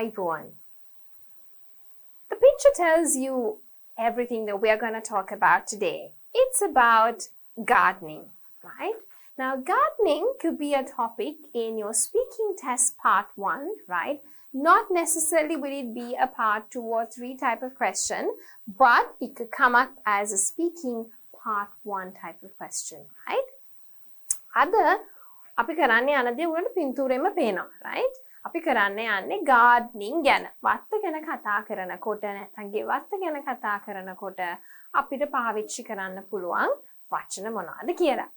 අයිබෝන්. The picture tells you everything that we are going to talk about today. It's about gardening, right? Now, gardening could be a topic in your speaking test part 1, right? Not necessarily will it be a part 2 or 3 type of question, but it could come up as a speaking part 1 type of question, right? Ada අපි කරන්නේ අනදී උගලට පින්තූරෙම පේනවා, right? අපි කරන්නේ යන්නේ gardening ගැන. වත්ත ගැන කතා කරනකොට නැත්නම් ගෙවත්ත ගැන කතා කරනකොට අපිට පාවිච්චි කරන්න පුළුවන් වචන මොනවාද කියලා.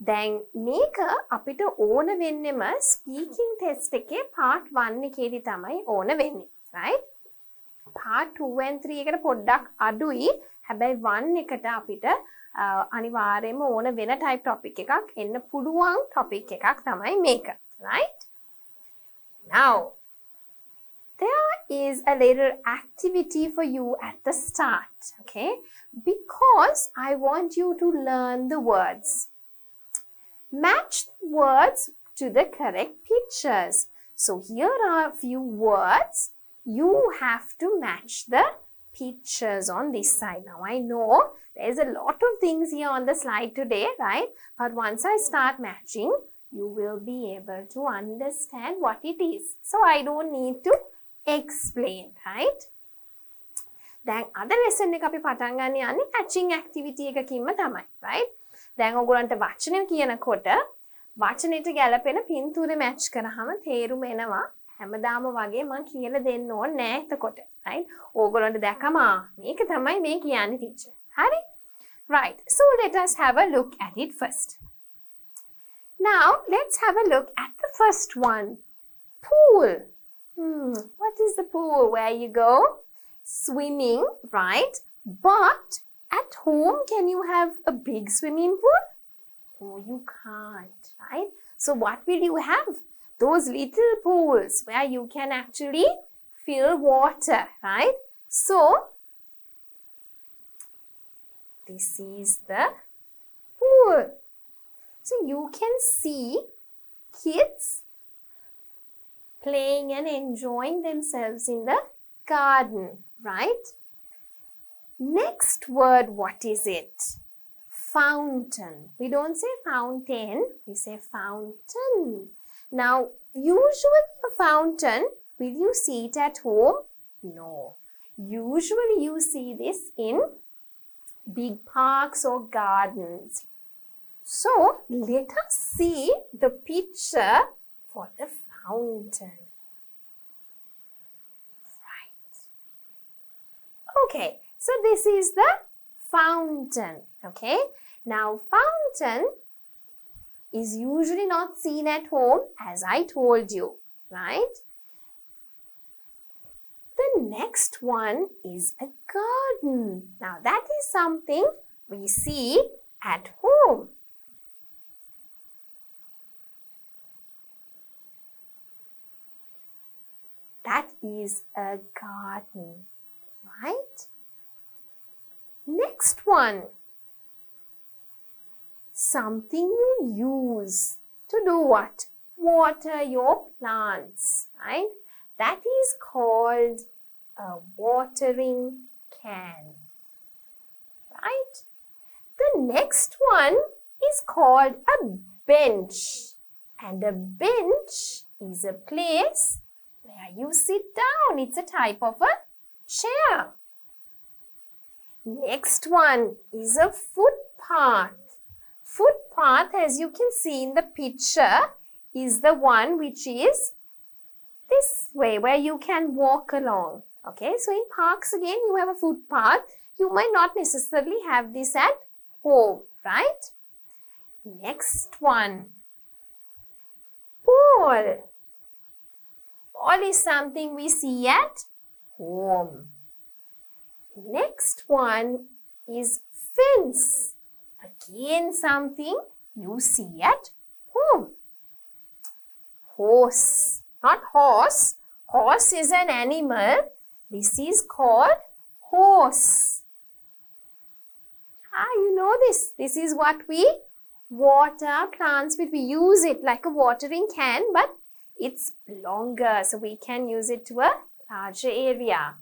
දැන් මේක අපිට ඕන වෙන්නෙම speaking test එකේ part 1 එකේදී තමයි ඕන වෙන්නේ, right? part 2 and 3 එකට පොඩ්ඩක් අඩුයි. හැබැයි 1 එකට අපිට අනිවාර්යයෙන්ම ඕන වෙන type topic එකක් එන්න පුළුවන් topic එකක් තමයි මේක, right? Now, there is a little activity for you at the start, okay? Because I want you to learn the words. Match the words to the correct pictures. So here are a few words. You have to match the pictures on this side. Now I know there's a lot of things here on the slide today, right? But once I start matching, you will be able to understand what it is. So I don't need to explain, right? Then other lesson එක අපි පටන් ගන්න යන්නේ matching activity එකකින්ම තමයි, right? දැන් ඔයගොල්ලන්ට වචන කියනකොට වචනෙට ගැලපෙන පින්තූරේ match කරාම තේරුම එනවා. හැමදාම වගේ මම කියලා දෙන්න ඕනේ නෑ එතකොට, right? ඕගොල්ලන්ට දැකම මේක තමයි මේ කියන්නේ teacher. හරි? Right. So let us have a look at it first. Now, let's have a look at the first one. Pool. What is the pool? Where you go swimming, right? But at home, can you have a big swimming pool? Oh, you can't, right? So what will you have? Those little pools where you can actually fill water, right? So, this is the pool. So you can see kids playing and enjoying themselves in the garden, right? Next word, what is it? Fountain. We don't say fountain, we say fountain. Now, usually a fountain, will you see it at home? No. Usually you see this in big parks or gardens. So, let us see the picture for the fountain. Right. Okay, so this is the fountain, okay? Now, fountain is usually not seen at home, as I told you, right? The next one is a garden. Now, that is something we see at home. That is a garden, right? Next one. Something you use to do what? Water your plants, right? That is called a watering can, right? The next one is called a bench. And a bench is a place where you sit down. It's a type of a chair. Next one is a footpath. Footpath, as you can see in the picture, is the one which is this way, where you can walk along. Okay, so in parks again, you have a footpath. You might not necessarily have this at home, right? Next one, ball. Ball is something we see at home. Next one is fence. Again, something you see at home. Horse, not horse. Horse is an animal. This is called horse. You know this. This is what we water plants with. We use it like a watering can, but it's longer. So we can use it to a larger area.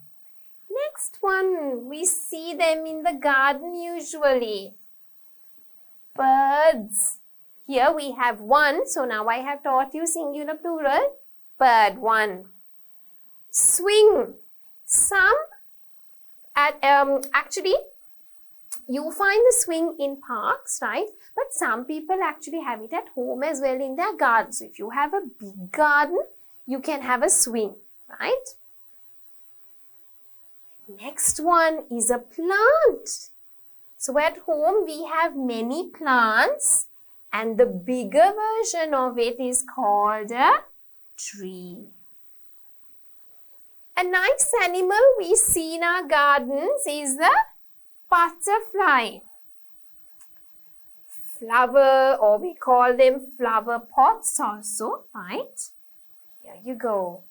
Next one, we see them in the garden usually. Birds. Here we have one, so now I have taught you singular plural. Bird, one. Swing. Actually, you find the swing in parks, right? But some people actually have it at home as well in their garden. So if you have a big garden, you can have a swing, right? Next one is a plant. So at home we have many plants and the bigger version of it is called a tree. A nice animal we see in our gardens is the butterfly. Flower, or we call them flower pots also, right? Here you go.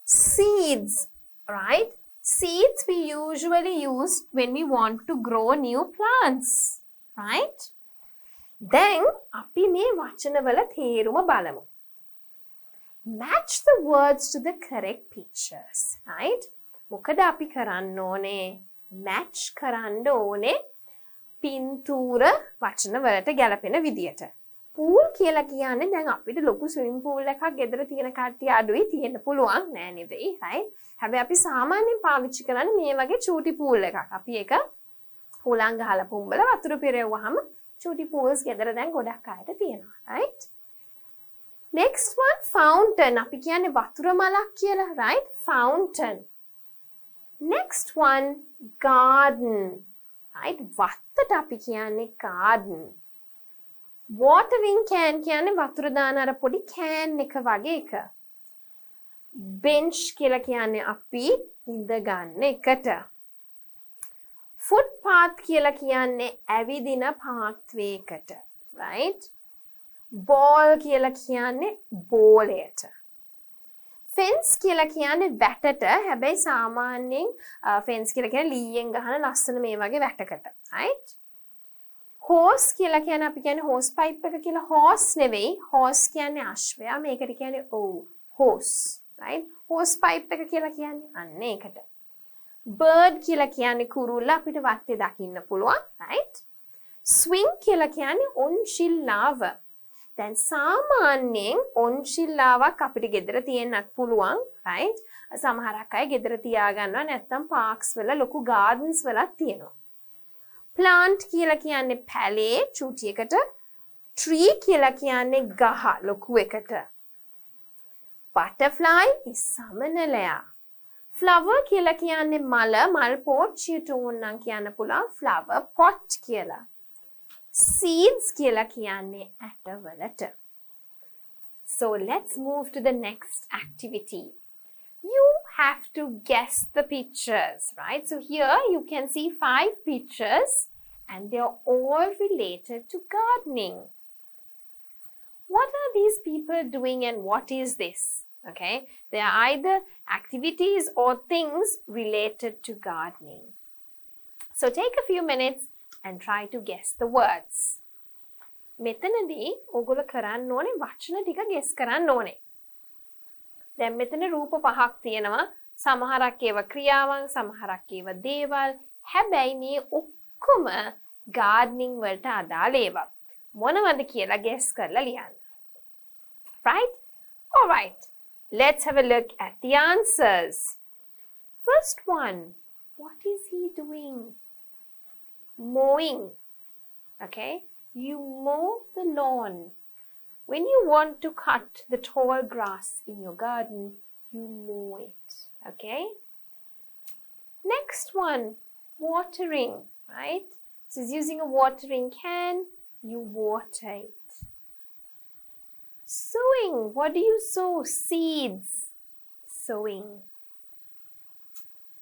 Seeds, right? Seeds we usually use when we want to grow new plants, right? Then, අපි මේ වචනවල තේරුම බලමු. Match the words to the correct pictures, right? මොකද අපි කරන්න ඕනේ? Match කරන්න ඕනේ පින්තූර වචනවලට ගැලපෙන විදියට. Pool කියලා කියන්නේ දැන් අපිට ලොකු swimming pool එකක් ගෙදර තියෙන කට්ටිය අඩුයි තියෙන්න පුළුවන් නෑ නෙවෙයි, right? හැබැයි අපි සාමාන්‍යයෙන් පාවිච්චි කරන්නේ මේ වගේ චූටි pool එකක්. අපි ඒක හුලං ගහලා පුම්බල වතුර පිරෙව්වහම චූටි pools ගෙදර දැන් ගොඩක් අයට තියෙනවා, right? Next one, fountain. අපි කියන්නේ වතුර මලක් කියලා, right? Fountain. Next one, garden. Right? වත්තට අපි කියන්නේ garden. Watering can කියන්නේ වතුර දාන අර පොඩි can එක වගේ එක. Bench කියලා කියන්නේ අපි ඉඳ ගන්න එකට. Footpath කියලා කියන්නේ ඇවිදින pathway එකට. Right? Ball කියලා කියන්නේ බෝලයට. Fence කියලා කියන්නේ වැටට. හැබැයි සාමාන්‍යයෙන් fence කියලා කියන්නේ ලීයෙන් ගහන ලස්සන මේ වගේ වැටකට. Right? Horse කියලා කියන්නේ අපි කියන්නේ hose pipe එක කියලා. Horse නෙවෙයි. Horse කියන්නේ අශ්වයා. මේකට කියන්නේ horse. Right? Hose pipe එක කියලා කියන්නේ අන්න ඒකට. Bird කියලා කියන්නේ කුරුල්ල. අපිට වත්තේ දකින්න පුළුවන්. Right? Swing කියලා කියන්නේ ඔන්චිල්ලාව. දැන් සාමාන්‍යයෙන් ඔන්චිල්ලාවක් අපිට ගෙදර තියෙන්නත් පුළුවන්, right? සමහරක් අය ගෙදර තියාගන්නවා නැත්නම් parks වල ලොකු gardens වලත් තියෙනවා. Plant කියලා කියන්නේ පැලේ චූටි එකට. Tree කියලා කියන්නේ ගහ ලොකු එකට. Butterfly is සමනලයා. Flower කියලා කියන්නේ මල පෝච්චියට ඕනනම් කියන්න පුළුවන් flower pot කියලා. Seeds කියලා කියන්නේ ඇටවලට. So let's move to the next activity. You have to guess the pictures, right? So here you can see 5 pictures and they are all related to gardening. What are these people doing and what is this? Okay, they are either activities or things related to gardening. So take a few minutes and try to guess the words. මෙතනදී ඔයගොල්ලෝ කරන්න ඕනේ වචන ටික guess කරන්න ඕනේ. දැන් මෙතන රූප පහක් තියෙනවා. සමහරක් ඒවා ක්‍රියාවන්, සමහරක් ඒවා දේවල්. හැබැයි මේ ඔක්කොම gardening වලට අදාළ ඒවා. මොනවද කියලා guess කරලා ලියන්න. Right? All right. Let's have a look at the answers. First one. What is he doing? Mowing. Okay? You mow the lawn. When you want to cut the tall grass in your garden, you mow it. Okay? Next one. Watering. Right? So it's using a watering can. You water it. Sowing. What do you sow? Seeds. Sowing.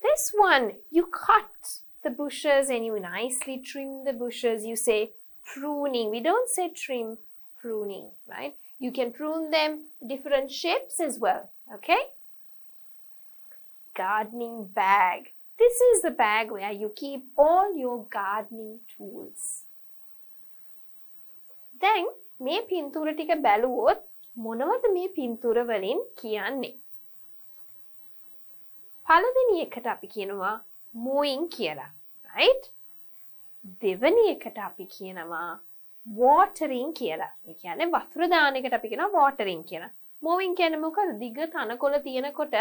This one, you cut the bushes and you nicely trim the bushes. You say pruning. We don't say trim, pruning, right? You can prune them different shapes as well, okay? Gardening bag. This is the bag where you keep all your gardening tools. Then, මේ පින්තූර ටික බැලුවොත් මොනවද මේ පින්තූර වලින් කියන්නේ? පළවෙනි එකට අපි කියනවා mowing කියලා. Right? දෙවෙනි එකට අපි කියනවා watering කියලා. ඒ කියන්නේ වතුර දාන එකට අපි කියනවා watering කියලා. mowing කියන්නේ මොකද? දිග තනකොළ තියෙනකොට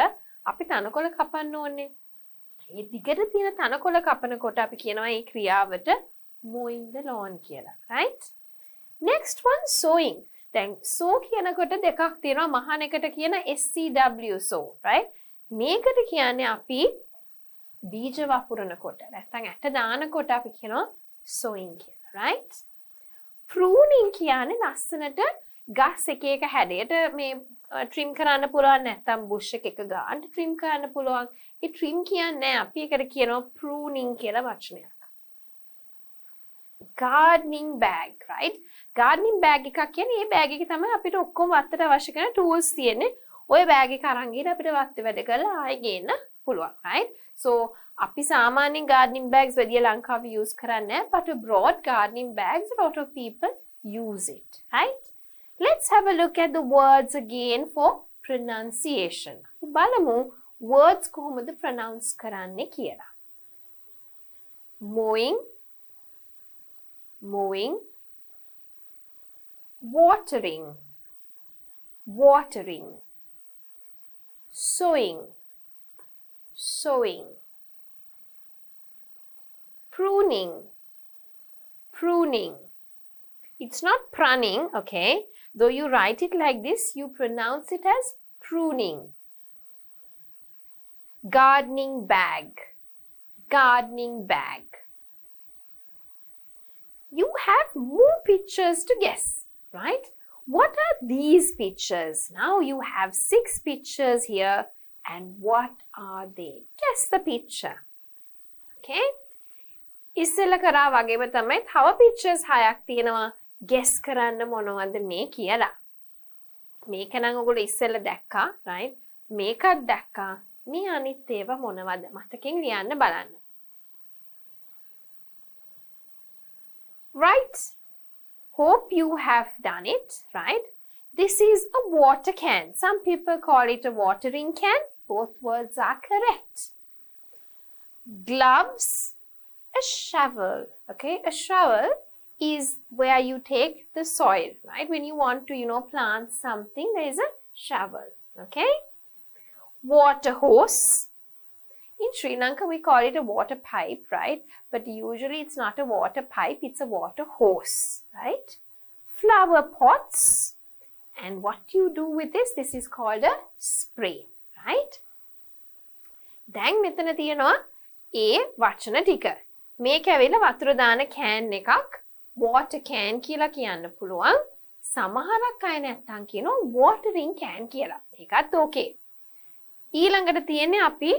අපි තනකොළ කපන්න ඕනේ. මේ දිගට තියෙන තනකොළ කපනකොට අපි කියනවා මේ ක්‍රියාවට mowing the lawn කියලා. Right? Next one sowing. දැන් sow කියනකොට දෙකක් තියෙනවා. මහාන එකට කියන SCW sow. Right? මේකට කියන්නේ අපි බීජ වපුරනකොට නැත්නම් ඇට දානකොට අපි කියනවා sowing කියලා. Right? Pruning කියන්නේ ලස්සනට ගස් එක එක හැඩයට මේ trim කරන්න පුළුවන් නැත්නම් bush එක ගන්න trim කරන්න පුළුවන්. ඒ trim කියන්නේ අපි එකට කියනවා pruning කියලා වචනයක්. Gardening bag, right? Gardening bag එකක් කියන්නේ මේ bag එකේ තමයි අපිට ඔක්කොම වත්තට අවශ්‍ය කරන tools තියෙන්නේ. ඔය bag එක අරන් ගිහින් අපිට වත්තේ වැඩ කරලා ආයෙ ගේන්න පුළුවන්, right? So අපි සාමාන්‍යයෙන් gardening bags වැඩි ලංකාවේ use කරන්නේ නැහැ, but abroad gardening bags a lot of people use it, right? Let's have a look at the words again for pronunciation. බලමු words කොහොමද pronounce කරන්නේ කියලා. Mowing, mowing, watering, watering, sowing, sowing, pruning, pruning. It's not pruning, okay? Though you write it like this, you pronounce it as pruning. Gardening bag, gardening bag. You have more pictures to guess, right? What are these pictures? Now you have 6 pictures here, and what are they? Guess the picture. Okay? ඉස්සෙල්ලා කරා වගේම තමයි තව pictures 6ක් තියෙනවා. Guess කරන්න මොනවද මේ කියලා. මේක නම් ඔයගොල්ලෝ ඉස්සෙල්ලා දැක්කා, right? මේකත් දැක්කා. මේ අනිත් ඒවා මොනවද? මතකෙන් ලියන්න බලන්න. Right? Hope you have done it, right? This is a water can. Some people call it a watering can. Both words are correct. Gloves, a shovel. Okay, a shovel is where you take the soil, right? When you want to, plant something, there is a shovel. Okay? Water hose. In Sri Lanka, we call it a water pipe, right? But usually it's not a water pipe, it's a water hose, right? Flower pots. And what you do with this is called a spray, right? දැන් මෙතන තියෙනවා ඒ වචන ටික. මේක ඇවිල්ලා වතුර දාන can එකක් water can කියලා කියන්න පුළුවන්. සමහරක් අය නැත්තම් කියනවා watering can කියලා. ඒකත් okay. ඊළඟට තියෙන්නේ අපි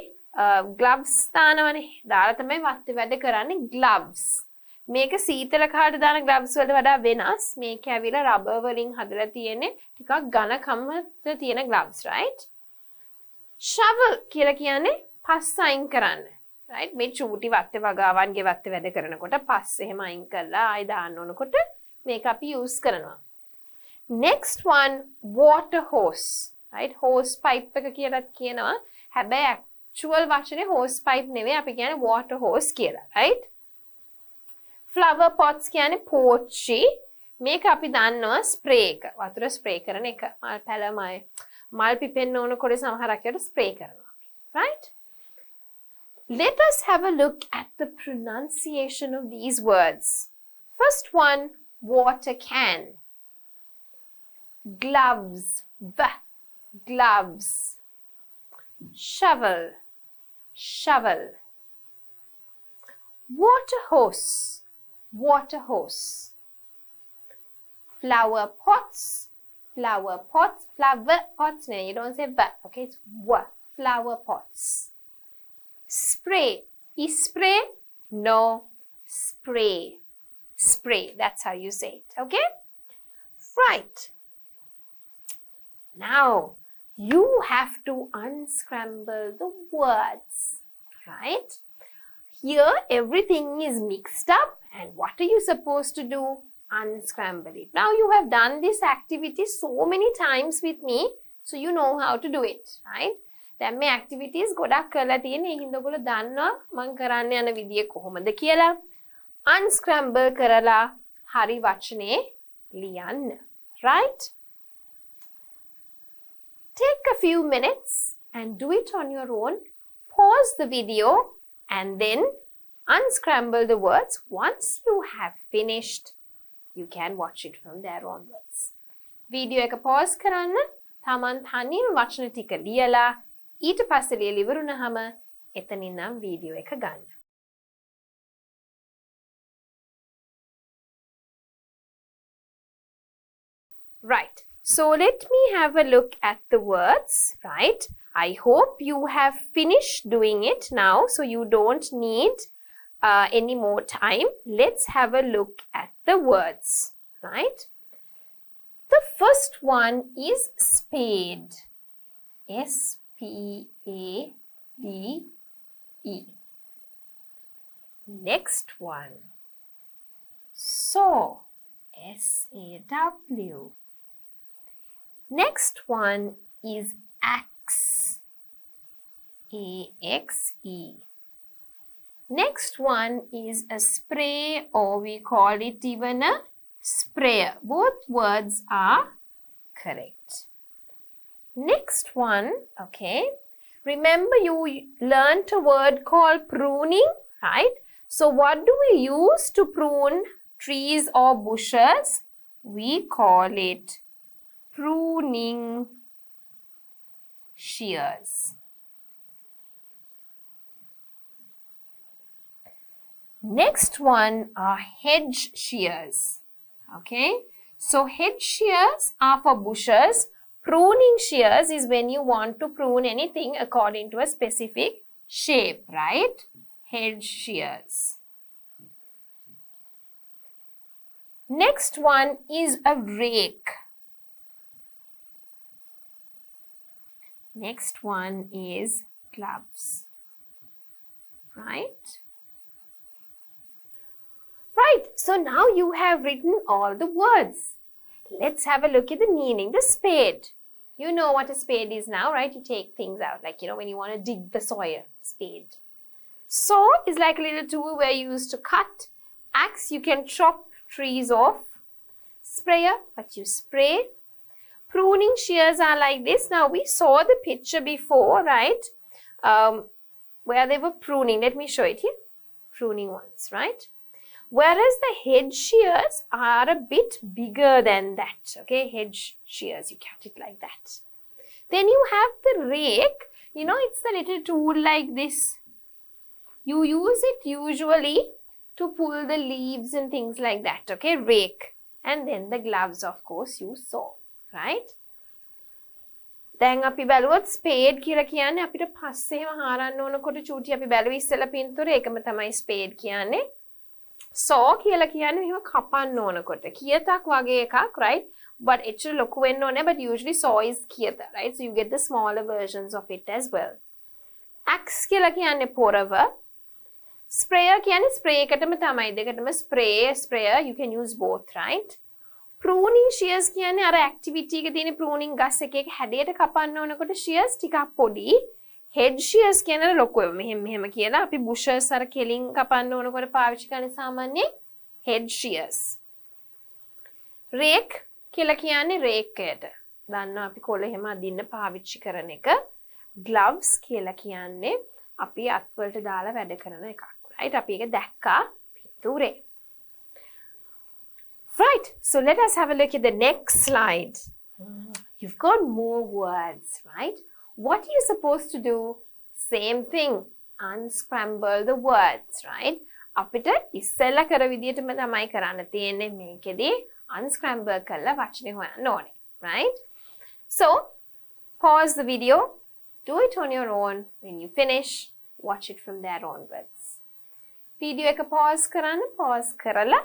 gloves දානවනේ. දාලා තමයි වත්තේ වැඩ කරන්නේ gloves. මේක සීතල කාට දාන gloves වලට වඩා වෙනස්. මේක ඇවිල්ලා rubber වලින් හදලා තියෙන්නේ ටිකක් ඝනකමට තියෙන gloves, right? shovel කියලා කියන්නේ පස් අයින් කරන්න. right? මේ චූටි වත්තේ වගාවන්ගේ වත්තේ වැඩ කරනකොට පස් එහෙම අයින් කරලා ආයි දාන්න ඕනකොට මේක අපි use කරනවා. next one water hose, right? hose pipe එක කියලාත් කියනවා. හැබැයි actual වචනේ hose pipe නෙවෙයි අපි කියන්නේ water hose කියලා, right? flower pots කියන්නේ පෝච්චි. මේක අපි දන්නවා spray එක. වතුර spray කරන එක. මල් පැලමයි මල් පිපෙන්න ඕනකොට සමහරක් ඒකට spray කරනවා. right? Let us have a look at the pronunciation of these words. First one, water can. Gloves, gloves. Shovel, shovel. Water hose, water hose. Flower pots, flower pots. Flower pots, no, you don't say but, okay, it's what? Flower pots. Spray. Is spray? No. Spray. Spray. That's how you say it. Okay? Right. Now, you have to unscramble the words. Right? Here, everything is mixed up. And what are you supposed to do? Unscramble it. Now, you have done this activity so many times with me. So, you know how to do it. Right? දැන් මේ activities ගොඩක් කරලා තියෙන. ඒ හින්දා ඔයගොල්ලෝ දන්නවා මම කරන්න යන විදිය කොහොමද කියලා. unscramble කරලා හරි වචනේ ලියන්න. Right? Take a few minutes and do it on your own. Pause the video and then unscramble the words. Once you have finished, you can watch it from there onwards. Video එක pause කරන්න. තමන් තනියම වචන ටික ලියලා ඊට පස්සේ ලියලා ඉවරුනහම එතනින් නම් වීඩියෝ එක ගන්න. Right. So let me have a look at the words, right? I hope you have finished doing it now, so you don't need any more time. Let's have a look at the words, right? The first one is spade. S-P-A-D-E. Next one, saw. S-A-W. Next one is axe. A-X-E. Next one is a spray, or we call it even a sprayer. Both words are correct. Next one, okay. Remember you learnt a word called pruning, right? So what do we use to prune trees or bushes? We call it pruning shears. Next one are hedge shears. Okay, so hedge shears are for bushes. Pruning shears is when you want to prune anything according to a specific shape, right? Hedge shears. Next one is a rake. Next one is gloves, right? Right, so now you have written all the words. Let's have a look at the meaning. The spade. You know what a spade is now, right? You take things out, like, when you want to dig the soil. Spade. Saw is like a little tool where you use to cut. Axe, you can chop trees off. Sprayer, but you spray. Pruning shears are like this. Now, we saw the picture before, right? Where they were pruning. Let me show it here. Pruning ones, right? Whereas the hedge shears are a bit bigger than that, okay? Hedge shears, you cut it like that. Then you have the rake. It's the little tool like this. You use it usually to pull the leaves and things like that, okay? Rake. And then the gloves, of course, you saw, right? දැන් අපි බැලුවොත් spade කියලා කියන්නේ අපිට පස්සේම හාරන්න ඕනකොට චූටි අපි බැලුවේ ඉස්සෙල්ලා පින්තූරේ ඒකම තමයි spade කියන්නේ. saw කියලා කියන්නේ මෙහෙම කපන්න ඕනකොට කියතක් වගේ එකක්, right? But actually ලොකු වෙන්න ඕනේ, but usually saw is කියත, right? So you get the smaller versions of it as well. axe කියලා කියන්නේ පොරව. sprayer කියන්නේ spray එකටම තමයි, දෙකටම sprayer, you can use both, right? pruning shears කියන්නේ අර activity එකේ තියෙන pruning ගස් එකේ හැඩයට කපන්න ඕනකොට shears ටිකක් පොඩි. hedge shears කියන්නේ ලොකු මෙහෙම කියලා අපි bushes අර කෙලින් කපන්න ඕනකොට පාවිච්චි කරන සාමාන්‍ය hedge shears. rake කියලා කියන්නේ rake එකට. දන්නවා අපි කොළ එහෙම අදින්න පාවිච්චි කරන එක. gloves කියලා කියන්නේ අපි අත්වලට දාලා වැඩ කරන එකක්, right? අපි ඒක දැක්කා පිටුරේ. Right, so let us have a look at the next slide. You've got more words, right? What are you supposed to do? Same thing. Unscramble the words, right? අපිට ඉස්සෙල්ලා කර විදියටම තමයි කරන්න තියෙන්නේ මේකෙදී unscramble කරලා වචනේ හොයන්න ඕනේ, right? So, pause the video. Do it on your own. When you finish, watch it from there onwards. Video එක pause කරන්න, pause කරලා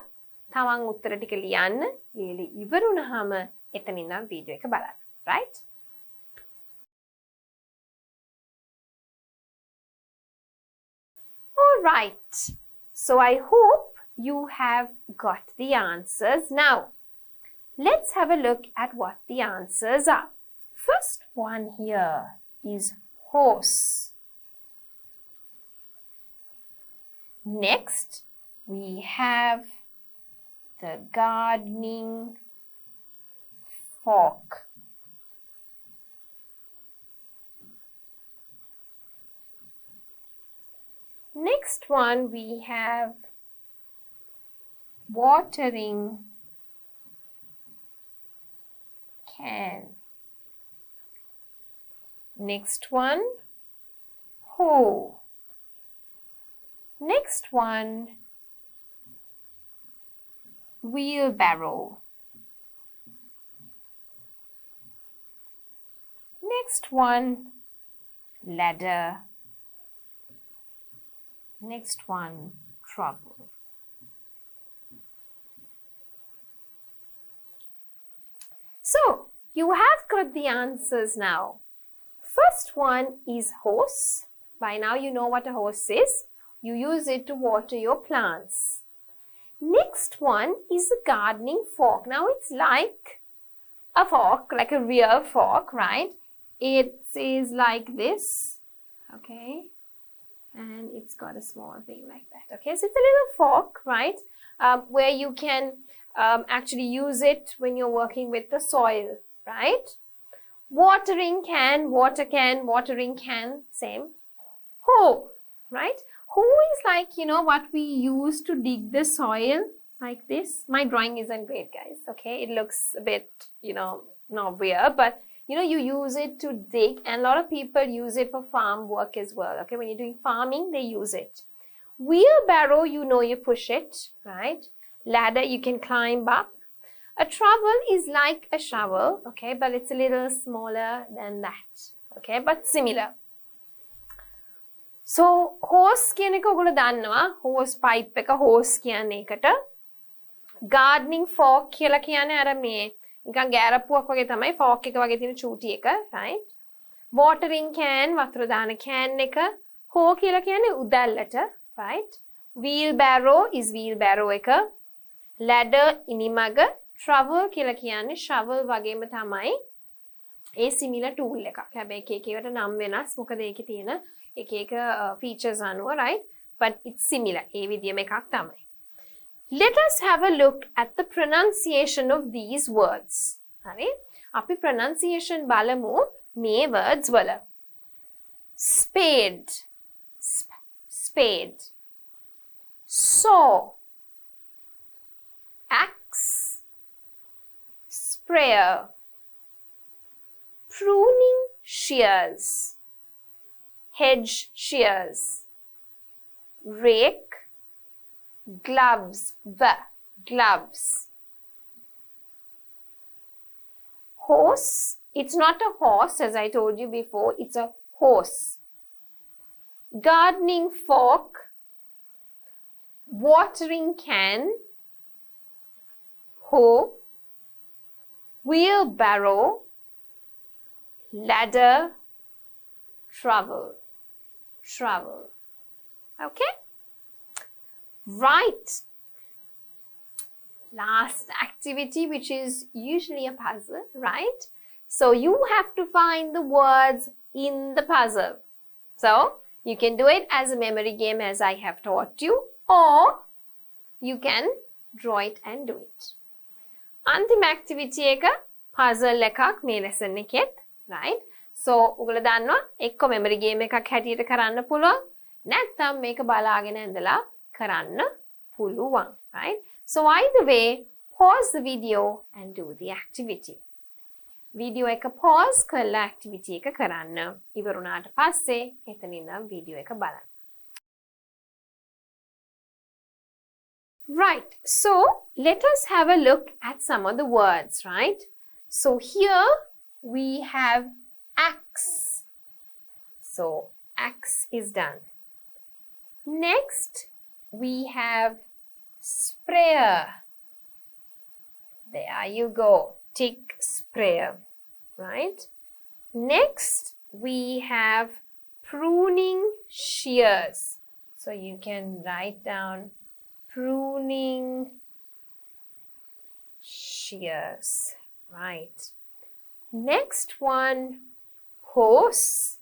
තමන් උත්තර ටික ලියන්න. ලියලා ඉවරුනහම එතනින් නම් වීඩියෝ එක බලන්න, right? All right. So I hope you have got the answers now. Let's have a look at what the answers are. First one here is horse. Next, we have the gardening fork. Next one, we have watering can. Next one, hoe. Next one, wheelbarrow. Next one, ladder. Next one, trowel. So, you have got the answers now. First one is hose. By now you know what a hose is. You use it to water your plants. Next one is a gardening fork. Now it's like a fork, like a real fork, right? It is like this, okay? And it's got a small thing like that, okay? So it's a little fork, right? Where you can actually use it when you're working with the soil, right? Watering can, water can, watering can, same. Hoe, right? Hoe is like, you know, what we use to dig the soil, like this. My drawing isn't great, guys, okay? It looks a bit, you know, not weird, but you know, you use it to dig, and a lot of people use it for farm work as well, okay? When you're doing farming, they use it. Wheelbarrow, you know, you push it, right? Ladder, you can climb up. A trowel is like a shovel, okay? But it's a little smaller than that, okay? But similar. So, hose කියන එක ඔයගොල්ලෝ දන්නවා. Hose pipe එක hose කියන්නේ එකට. Gardening fork කියලා කියන්නේ අර මේ නිකන් ගෑරප්පුවක් වගේ තමයි fork එක වගේ තියෙන චූටි එක, right? Watering can වතුර දාන can එක. Hoe කියලා කියන්නේ උදැල්ලට, right? Wheelbarrow is wheelbarrow එක. Ladder ඉනිමග. Trowel කියලා කියන්නේ shovel වගේම තමයි. ඒ similar tool එකක්. හැබැයි එක ඒවට නම් වෙනස්. මොකද ඒකේ තියෙන එක එක features අනුව, right? But it's similar. ඒ විදියම එකක් තමයි. Let us have a look at the pronunciation of these words. හරි? අපි pronunciation බලමු මේ words වල. Spade. Spade. Saw. Axe. Sprayer. Pruning shears. Hedge shears. Rake. Gloves. Gloves. Horse. It's not a horse, as I told you before. It's a horse. Gardening fork. Watering can. Hoe. Wheelbarrow. Ladder. Trowel. Okay? Right. Last activity, which is usually a puzzle, right? So you have to find the words in the puzzle. So you can do it as a memory game as I have taught you, or you can draw it and do it. Antim activity එක puzzle එකක් මේ lesson එකෙත්, right? So ඔයගොල්ලෝ දන්නවා එක්ක memory game එකක් හැටියට කරන්න පුළුවන්. නැත්නම් මේක බලාගෙන ඉඳලා කරන්න පුළුවන්, right? So either way, pause the video and do the activity. Video එක pause කරලා activity එක කරන්න. ඉවරුණාට පස්සේ එතන ඉඳන් video එක බලන්න. Right, so let us have a look at some of the words, right? So here we have axe. So axe is done. Next, we have sprayer. There you go. Tick sprayer, right? Next, we have pruning shears. So you can write down pruning shears, right? Next one, hose.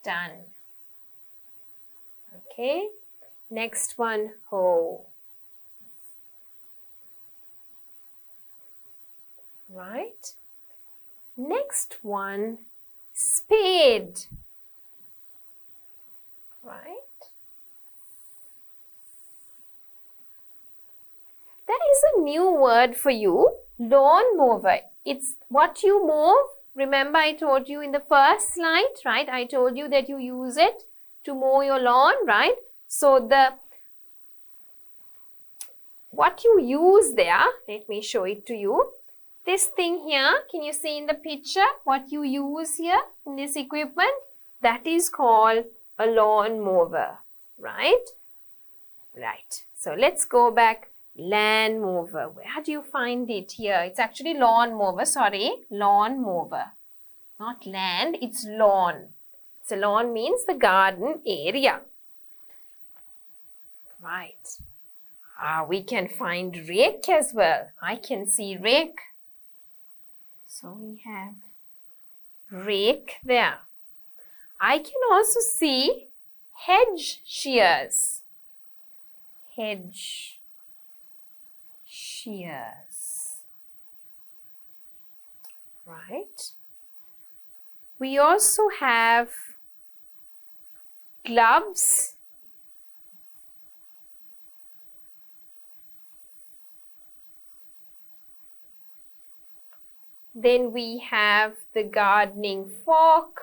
done. Okay, next one, hoe. Right. Next one, spade. Right. There is a new word for you, lawn mower. It's what you mow. Remember I told you in the first slide, right? I told you that you use it to mow your lawn, right? So what you use there, let me show it to you. This thing here, can you see in the picture what you use here in this equipment? That is called a lawn mower, right? Right. So let's go back. Lawn mower. Where do you find it here? It's actually lawn mower. Sorry, lawn mower. Not land, it's lawn. So lawn means the garden area. Right. We can find rake as well. I can see rake. So we have rake there. I can also see hedge shears. Hedge shears. Right. We also have gloves. Then we have the gardening fork.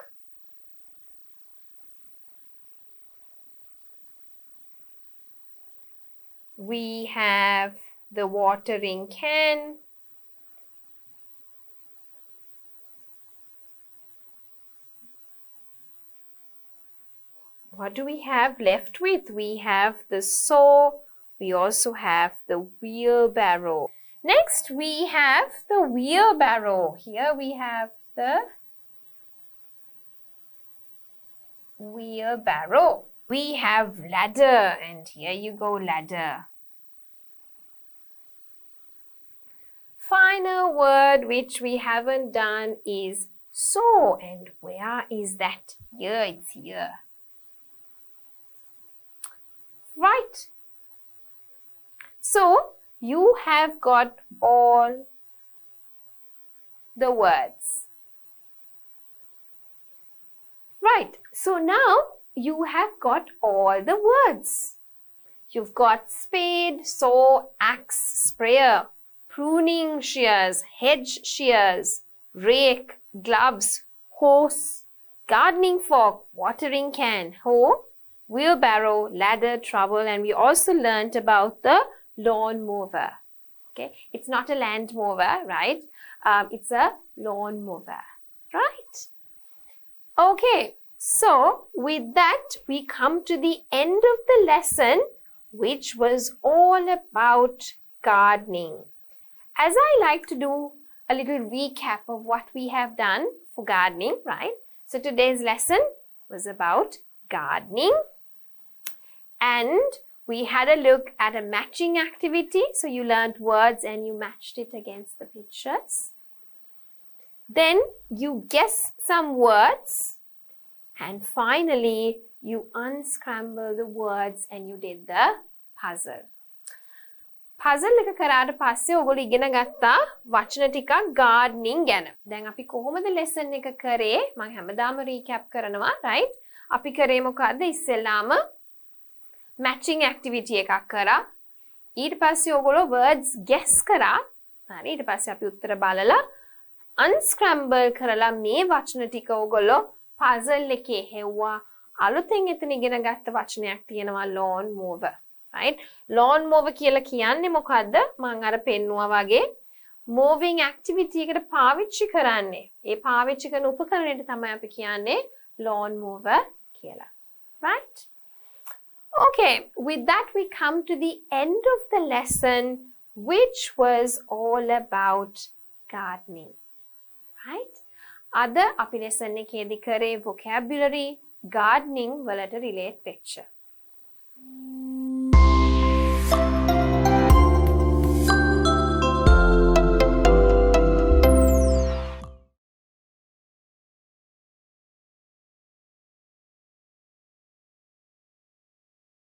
We have the watering can. What do we have left with? We have the saw. We also have the wheelbarrow. Next, we have the wheelbarrow. Here we have the wheelbarrow. We have ladder, and here you go, ladder. Final word which we haven't done is saw, and where is that? Here, it's here. Right. So, you have got all the words. Right. So, now you have got all the words. You've got spade, saw, axe, sprayer, pruning shears, hedge shears, rake, gloves, hose, gardening fork, watering can, hoe, wheelbarrow, ladder, trowel, and we also learnt about the lawn mower. Okay, it's not a land mower, right? It's a lawn mower, right? Okay, so with that, we come to the end of the lesson, which was all about gardening. As I like to do a little recap of what we have done for gardening, right? So today's lesson was about gardening, and we had a look at a matching activity. So you learned words and you matched it against the pictures. Then you guessed some words, and finally you unscrambled the words and you did the puzzle. Puzzle එක කරාට පස්සේ ඔයගොල්ලෝ ඉගෙන ගත්තා වචන ටිකක් gardening ගැන. දැන් අපි කොහොමද lesson එක කරේ? මම හැමදාම recap කරනවා, right? අපි කරේ මොකද්ද? ඉස්සෙල්ලාම matching activity එකක් කරා. ඊට පස්සේ ඔයගොල්ලෝ words guess කරා. හරි. ඊට පස්සේ අපි උත්තර බලලා unscramble කරලා මේ වචන ටික ඔයගොල්ලෝ puzzle එකේ හෙව්වා. අලුතෙන් එතන ඉගෙන ගත්ත වචනයක් තියෙනවා lawn mower. Right? Lawn mower කියලා කියන්නේ මොකද්ද? මම අර පෙන්නුවා වගේ mowing activity එකට පාවිච්චි කරන්නේ. ඒ පාවිච්චි කරන උපකරණයට තමයි අපි කියන්නේ lawn mower කියලා. Right? Okay, with that we come to the end of the lesson, which was all about gardening. Right? අද අපි lesson එකේදී කරේ vocabulary gardening වලට relate වෙච්ච.